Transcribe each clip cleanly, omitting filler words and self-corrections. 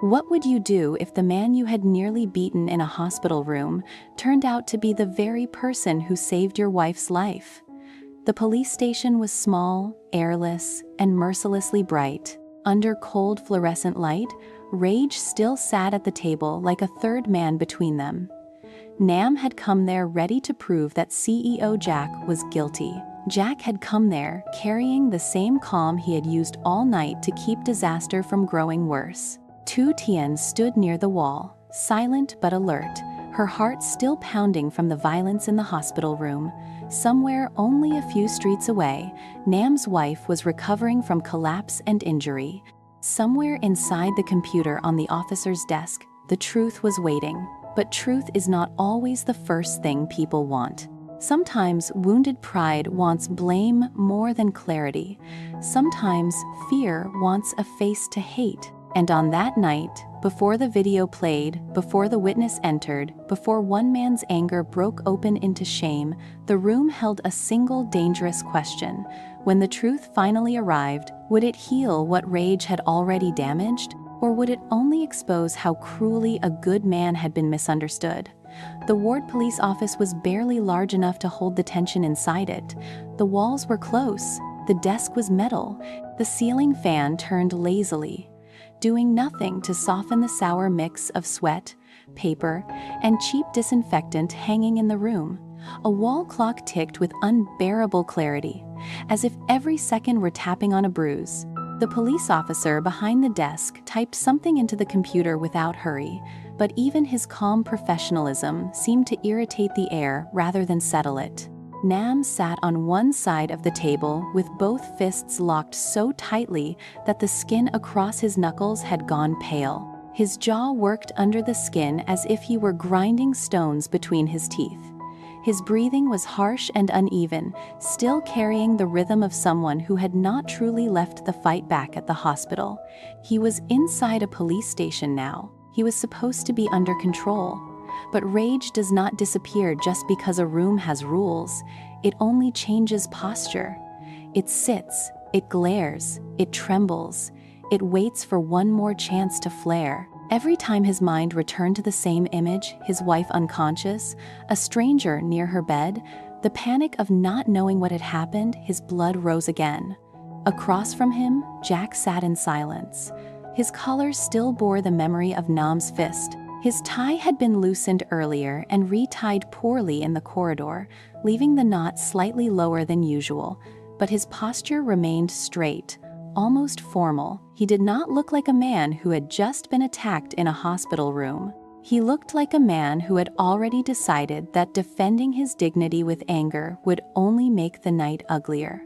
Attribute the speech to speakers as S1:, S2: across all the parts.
S1: What would you do if the man you had nearly beaten in a hospital room turned out to be the very person who saved your wife's life? The police station was small, airless, and mercilessly bright. Under cold fluorescent light, Rage still sat at the table like a third man between them. Nam had come there ready to prove that CEO Jack was guilty. Jack had come there carrying the same calm he had used all night to keep disaster from growing worse. Tu Tien stood near the wall, silent but alert, her heart still pounding from the violence in the hospital room. Somewhere only a few streets away, Nam's wife was recovering from collapse and injury. Somewhere inside the computer on the officer's desk, the truth was waiting. But truth is not always the first thing people want. Sometimes wounded pride wants blame more than clarity. Sometimes fear wants a face to hate. And on that night, before the video played, before the witness entered, before one man's anger broke open into shame, the room held a single dangerous question. When the truth finally arrived, would it heal what Rage had already damaged? Or would it only expose how cruelly a good man had been misunderstood? The ward police office was barely large enough to hold the tension inside it. The walls were close, the desk was metal, the ceiling fan turned lazily, doing nothing to soften the sour mix of sweat, paper, and cheap disinfectant hanging in the room. A wall clock ticked with unbearable clarity, as if every second were tapping on a bruise. The police officer behind the desk typed something into the computer without hurry, but even his calm professionalism seemed to irritate the air rather than settle it. Nam sat on one side of the table with both fists locked so tightly that the skin across his knuckles had gone pale. His jaw worked under the skin as if he were grinding stones between his teeth. His breathing was harsh and uneven, still carrying the rhythm of someone who had not truly left the fight back at the hospital. He was inside a police station now. He was supposed to be under control. But rage does not disappear just because a room has rules. It only changes posture. It sits, it glares, it trembles. It waits for one more chance to flare. Every time his mind returned to the same image, his wife unconscious, a stranger near her bed, the panic of not knowing what had happened, his blood rose again. Across from him, Jack sat in silence. His collar still bore the memory of Nam's fist. His tie had been loosened earlier and retied poorly in the corridor, leaving the knot slightly lower than usual, but his posture remained straight, almost formal. He did not look like a man who had just been attacked in a hospital room. He looked like a man who had already decided that defending his dignity with anger would only make the night uglier.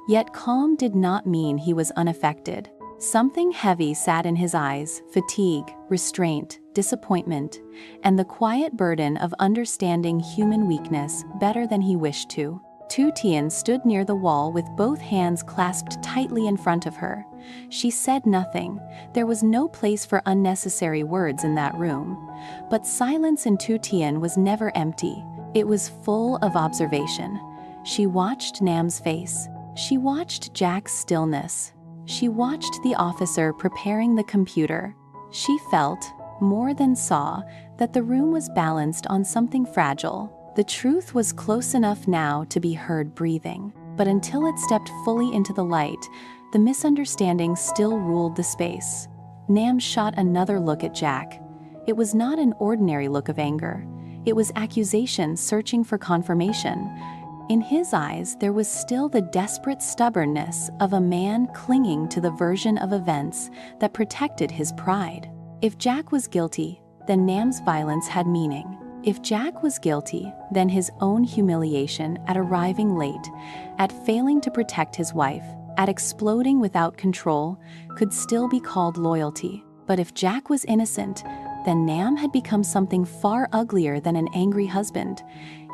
S1: Yet calm did not mean he was unaffected. Something heavy sat in his eyes, fatigue, restraint, disappointment, and the quiet burden of understanding human weakness better than he wished to. Tu Tien stood near the wall with both hands clasped tightly in front of her. She said nothing. There was no place for unnecessary words in that room. But silence in Tu Tien was never empty. It was full of observation. She watched Nam's face. She watched Jack's stillness. She watched the officer preparing the computer. She felt, more than saw, that the room was balanced on something fragile. The truth was close enough now to be heard breathing, but until it stepped fully into the light, the misunderstanding still ruled the space. Nam shot another look at Jack. It was not an ordinary look of anger. It was accusation searching for confirmation. In his eyes, there was still the desperate stubbornness of a man clinging to the version of events that protected his pride. If Jack was guilty, then Nam's violence had meaning. If Jack was guilty, then his own humiliation at arriving late, at failing to protect his wife, at exploding without control, could still be called loyalty. But if Jack was innocent, then Nam had become something far uglier than an angry husband.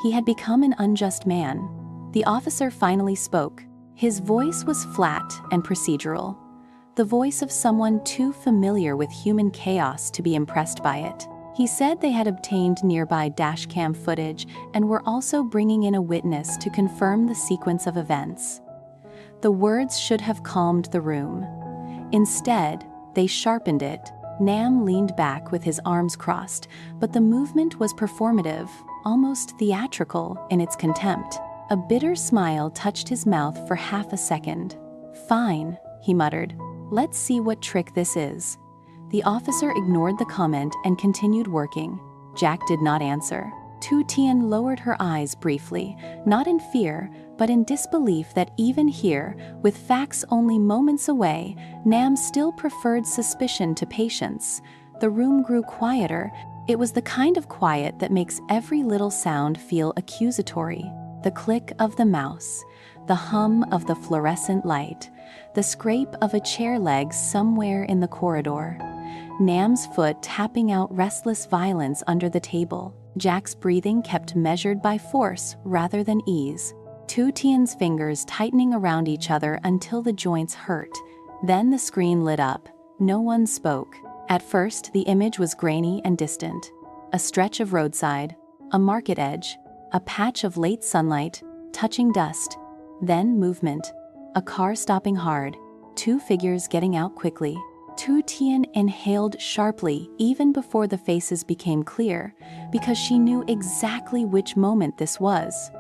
S1: He had become an unjust man. The officer finally spoke. His voice was flat and procedural, the voice of someone too familiar with human chaos to be impressed by it. He said they had obtained nearby dashcam footage and were also bringing in a witness to confirm the sequence of events. The words should have calmed the room. Instead, they sharpened it. Nam leaned back with his arms crossed, but the movement was performative, almost theatrical in its contempt. A bitter smile touched his mouth for half a second. "Fine," he muttered. "Let's see what trick this is." The officer ignored the comment and continued working. Jack did not answer. Tu Tien lowered her eyes briefly, not in fear, but in disbelief that even here, with facts only moments away, Nam still preferred suspicion to patience. The room grew quieter. It was the kind of quiet that makes every little sound feel accusatory. The click of the mouse, the hum of the fluorescent light, the scrape of a chair leg somewhere in the corridor. Nam's foot tapping out restless violence under the table. Jack's breathing kept measured by force rather than ease. Tu Tien's fingers tightening around each other until the joints hurt. Then the screen lit up. No one spoke. At first, the image was grainy and distant. A stretch of roadside, a market edge, a patch of late sunlight, touching dust. Then movement. A car stopping hard, two figures getting out quickly. Tu Tien inhaled sharply even before the faces became clear, because she knew exactly which moment this was.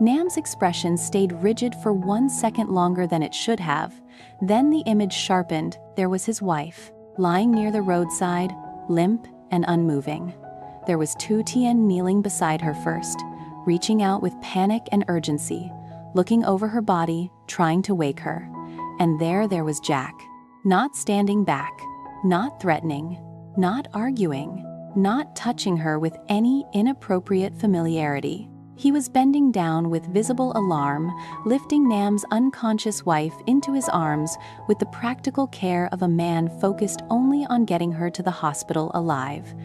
S1: Nam's expression stayed rigid for 1 second longer than it should have. Then the image sharpened. There was his wife, lying near the roadside, limp and unmoving. There was Tu Tien kneeling beside her first, reaching out with panic and urgency, looking over her body, trying to wake her. And there was Jack. Not standing back, not threatening, not arguing, not touching her with any inappropriate familiarity. He was bending down with visible alarm, lifting Nam's unconscious wife into his arms with the practical care of a man focused only on getting her to the hospital alive.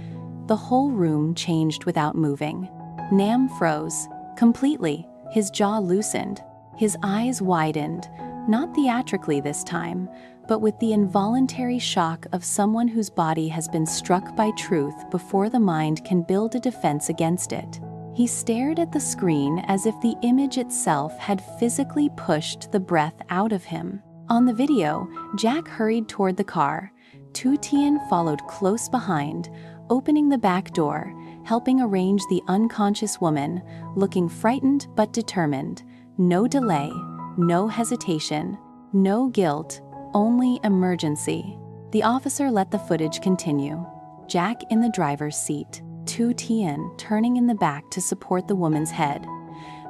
S1: The whole room changed without moving. Nam froze, completely, his jaw loosened, his eyes widened, not theatrically this time, but with the involuntary shock of someone whose body has been struck by truth before the mind can build a defense against it. He stared at the screen as if the image itself had physically pushed the breath out of him. On the video, Jack hurried toward the car. Tu Tien followed close behind, opening the back door, helping arrange the unconscious woman, looking frightened but determined. No delay, no hesitation, no guilt, only emergency. The officer let the footage continue. Jack in the driver's seat, Tu Tien turning in the back to support the woman's head.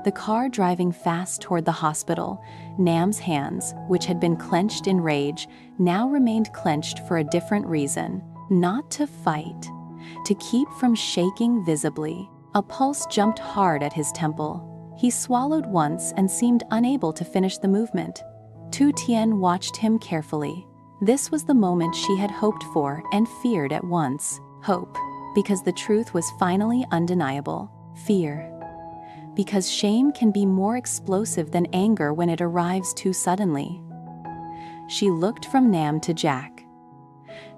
S1: The car driving fast toward the hospital. Nam's hands, which had been clenched in rage, now remained clenched for a different reason. Not to fight, to keep from shaking visibly. A pulse jumped hard at his temple. He swallowed once and seemed unable to finish the movement. Tu Tien watched him carefully. This was the moment she had hoped for and feared at once. Hope, because the truth was finally undeniable. Fear, because shame can be more explosive than anger when it arrives too suddenly. She looked from Nam to Jack.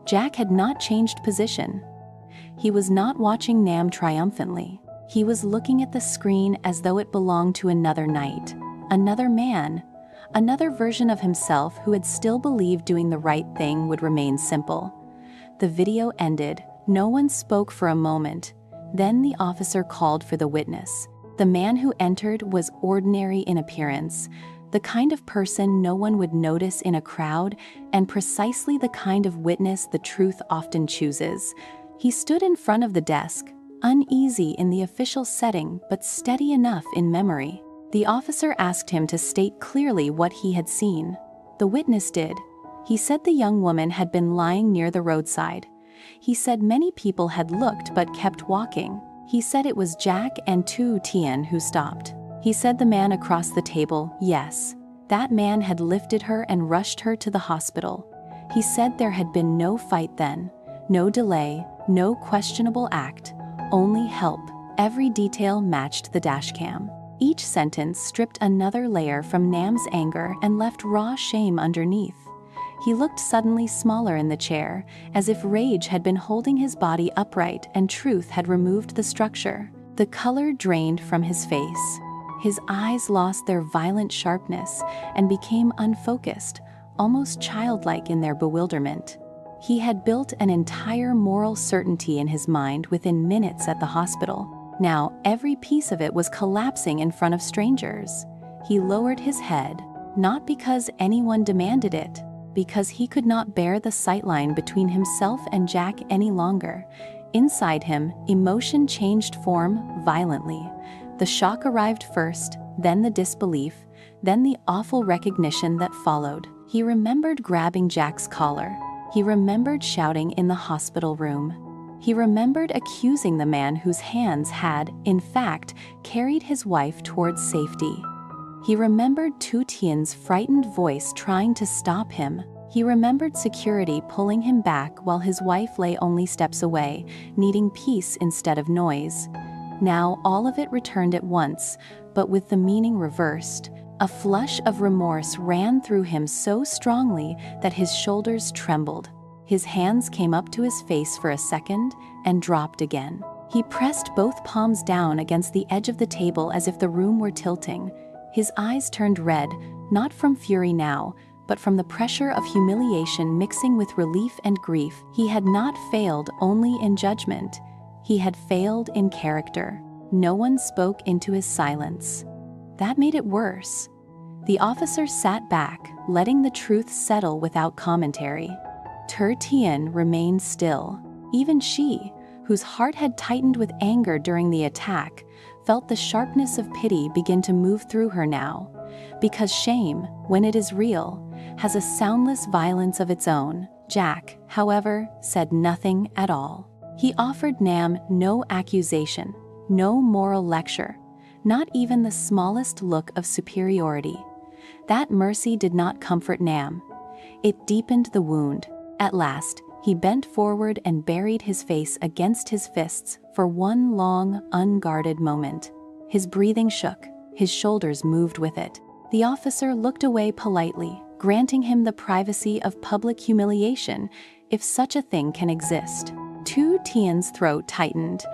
S1: Jack had not changed position. He was not watching Nam triumphantly. He was looking at the screen as though it belonged to another night, another man, another version of himself who had still believed doing the right thing would remain simple. The video ended. No one spoke for a moment. Then the officer called for the witness. The man who entered was ordinary in appearance, the kind of person no one would notice in a crowd, and precisely the kind of witness the truth often chooses. He stood in front of the desk, uneasy in the official setting but steady enough in memory. The officer asked him to state clearly what he had seen. The witness did. He said the young woman had been lying near the roadside. He said many people had looked but kept walking. He said it was Jack and Tu Tien who stopped. He said the man across the table, yes. That man had lifted her and rushed her to the hospital. He said there had been no fight then, no delay, no questionable act, only help. Every detail matched the dashcam. Each sentence stripped another layer from Nam's anger and left raw shame underneath. He looked suddenly smaller in the chair, as if rage had been holding his body upright and truth had removed the structure. The color drained from his face. His eyes lost their violent sharpness and became unfocused, almost childlike in their bewilderment. He had built an entire moral certainty in his mind within minutes at the hospital. Now, every piece of it was collapsing in front of strangers. He lowered his head, not because anyone demanded it, because he could not bear the sightline between himself and Jack any longer. Inside him, emotion changed form violently. The shock arrived first, then the disbelief, then the awful recognition that followed. He remembered grabbing Jack's collar. He remembered shouting in the hospital room. He remembered accusing the man whose hands had, in fact, carried his wife towards safety. He remembered Tu Tien's frightened voice trying to stop him. He remembered security pulling him back while his wife lay only steps away, needing peace instead of noise. Now all of it returned at once, but with the meaning reversed. A flush of remorse ran through him so strongly that his shoulders trembled. His hands came up to his face for a second and dropped again. He pressed both palms down against the edge of the table as if the room were tilting. His eyes turned red, not from fury now, but from the pressure of humiliation mixing with relief and grief. He had not failed only in judgment. He had failed in character. No one spoke into his silence. That made it worse. The officer sat back, letting the truth settle without commentary. Tu Tien remained still. Even she, whose heart had tightened with anger during the attack, felt the sharpness of pity begin to move through her now. Because shame, when it is real, has a soundless violence of its own. Jack, however, said nothing at all. He offered Nam no accusation, no moral lecture, not even the smallest look of superiority. That mercy did not comfort Nam. It deepened the wound. At last, he bent forward and buried his face against his fists for one long, unguarded moment. His breathing shook, his shoulders moved with it. The officer looked away politely, granting him the privacy of public humiliation, if such a thing can exist. Tu Tien's throat tightened.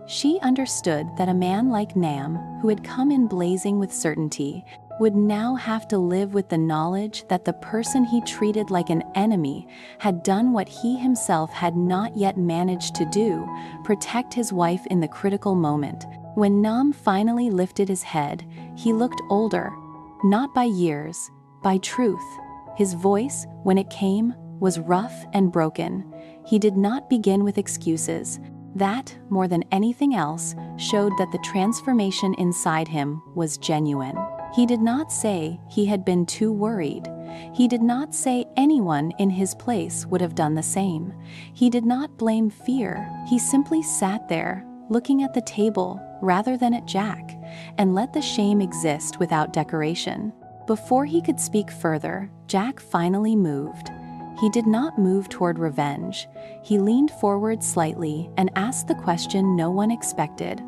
S1: She understood that a man like Nam, who had come in blazing with certainty, would now have to live with the knowledge that the person he treated like an enemy had done what he himself had not yet managed to do, protect his wife in the critical moment. When Nam finally lifted his head, he looked older, not by years, by truth. His voice, when it came, was rough and broken. He did not begin with excuses. That, more than anything else, showed that the transformation inside him was genuine. He did not say he had been too worried. He did not say anyone in his place would have done the same. He did not blame fear. He simply sat there, looking at the table rather than at Jack, and let the shame exist without decoration. Before he could speak further, Jack finally moved. He did not move toward revenge. He leaned forward slightly and asked the question no one expected.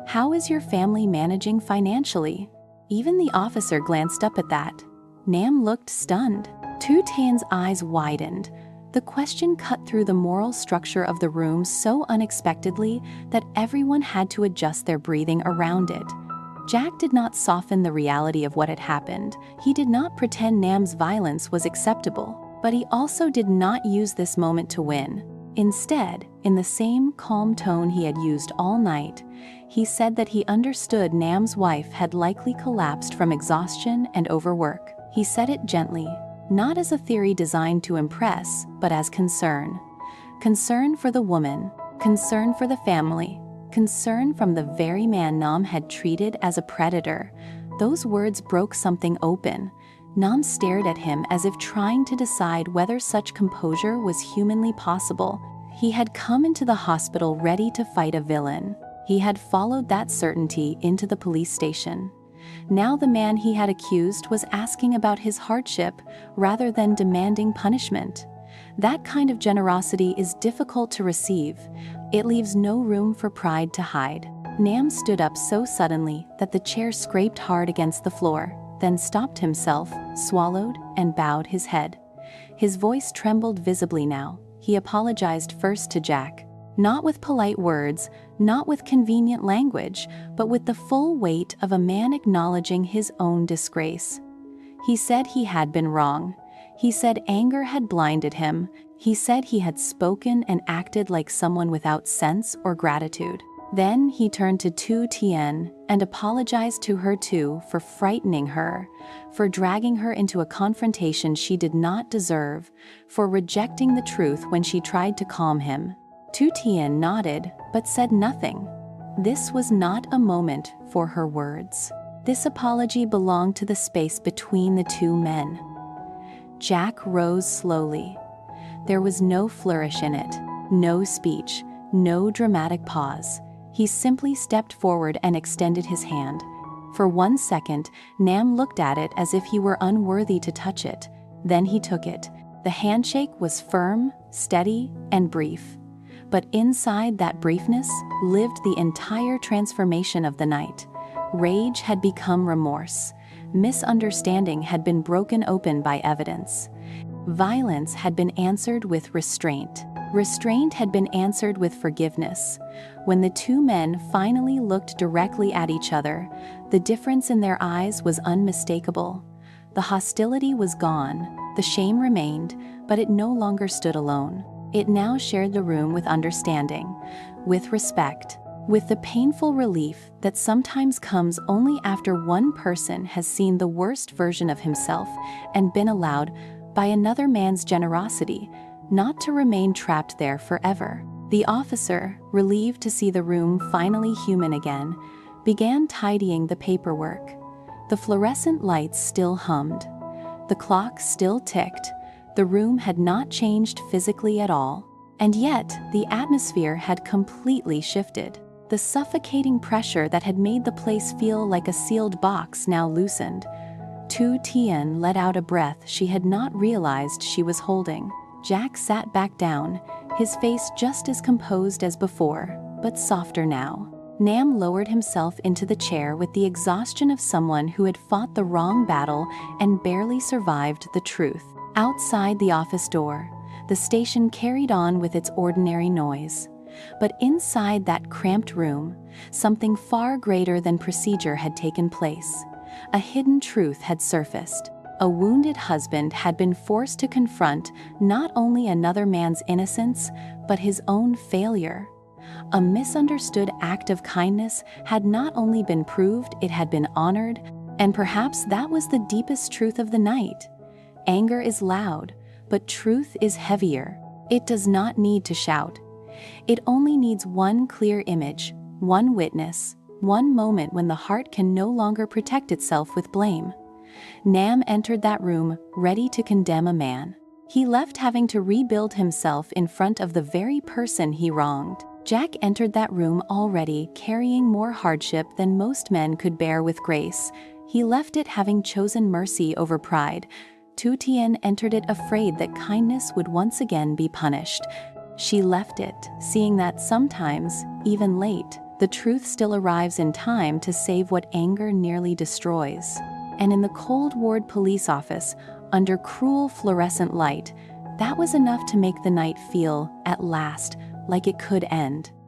S1: "How is your family managing financially?" Even the officer glanced up at that. Nam looked stunned. Tu Tien's eyes widened. The question cut through the moral structure of the room so unexpectedly that everyone had to adjust their breathing around it. Jack did not soften the reality of what had happened. He did not pretend Nam's violence was acceptable, but he also did not use this moment to win. Instead, in the same calm tone he had used all night, he said that he understood Nam's wife had likely collapsed from exhaustion and overwork. He said it gently, not as a theory designed to impress, but as concern. Concern for the woman, concern for the family, concern from the very man Nam had treated as a predator. Those words broke something open. Nam stared at him as if trying to decide whether such composure was humanly possible. He had come into the hospital ready to fight a villain. He had followed that certainty into the police station. Now the man he had accused was asking about his hardship rather than demanding punishment. That kind of generosity is difficult to receive. It leaves no room for pride to hide. Nam stood up so suddenly that the chair scraped hard against the floor, then stopped himself, swallowed, and bowed his head. His voice trembled visibly now. He apologized first to Jack. Not with polite words, not with convenient language, but with the full weight of a man acknowledging his own disgrace. He said he had been wrong. He said anger had blinded him. He said he had spoken and acted like someone without sense or gratitude. Then he turned to Tu Tien and apologized to her too for frightening her, for dragging her into a confrontation she did not deserve, for rejecting the truth when she tried to calm him. Tu Tien nodded but said nothing. This was not a moment for her words. This apology belonged to the space between the two men. Jack rose slowly. There was no flourish in it, no speech, no dramatic pause. He simply stepped forward and extended his hand. For 1 second, Nam looked at it as if he were unworthy to touch it. Then he took it. The handshake was firm, steady, and brief. But inside that briefness lived the entire transformation of the night. Rage had become remorse. Misunderstanding had been broken open by evidence. Violence had been answered with restraint. Restraint had been answered with forgiveness. When the two men finally looked directly at each other, the difference in their eyes was unmistakable. The hostility was gone, the shame remained, but it no longer stood alone. It now shared the room with understanding, with respect, with the painful relief that sometimes comes only after one person has seen the worst version of himself and been allowed, by another man's generosity, not to remain trapped there forever. The officer, relieved to see the room finally human again, began tidying the paperwork. The fluorescent lights still hummed. The clock still ticked. The room had not changed physically at all. And yet, the atmosphere had completely shifted. The suffocating pressure that had made the place feel like a sealed box now loosened. Tu Tien let out a breath she had not realized she was holding. Jack sat back down, his face just as composed as before, but softer now. Nam lowered himself into the chair with the exhaustion of someone who had fought the wrong battle and barely survived the truth. Outside the office door, the station carried on with its ordinary noise. But inside that cramped room, something far greater than procedure had taken place. A hidden truth had surfaced. A wounded husband had been forced to confront not only another man's innocence, but his own failure. A misunderstood act of kindness had not only been proved, it had been honored, and perhaps that was the deepest truth of the night. Anger is loud, but truth is heavier. It does not need to shout. It only needs one clear image, one witness, one moment when the heart can no longer protect itself with blame. Nam entered that room, ready to condemn a man. He left having to rebuild himself in front of the very person he wronged. Jack entered that room already carrying more hardship than most men could bear with grace. He left it having chosen mercy over pride. Tu Tien entered it afraid that kindness would once again be punished. She left it, seeing that sometimes, even late, the truth still arrives in time to save what anger nearly destroys. And in the cold ward police office, under cruel fluorescent light, that was enough to make the night feel, at last, like it could end.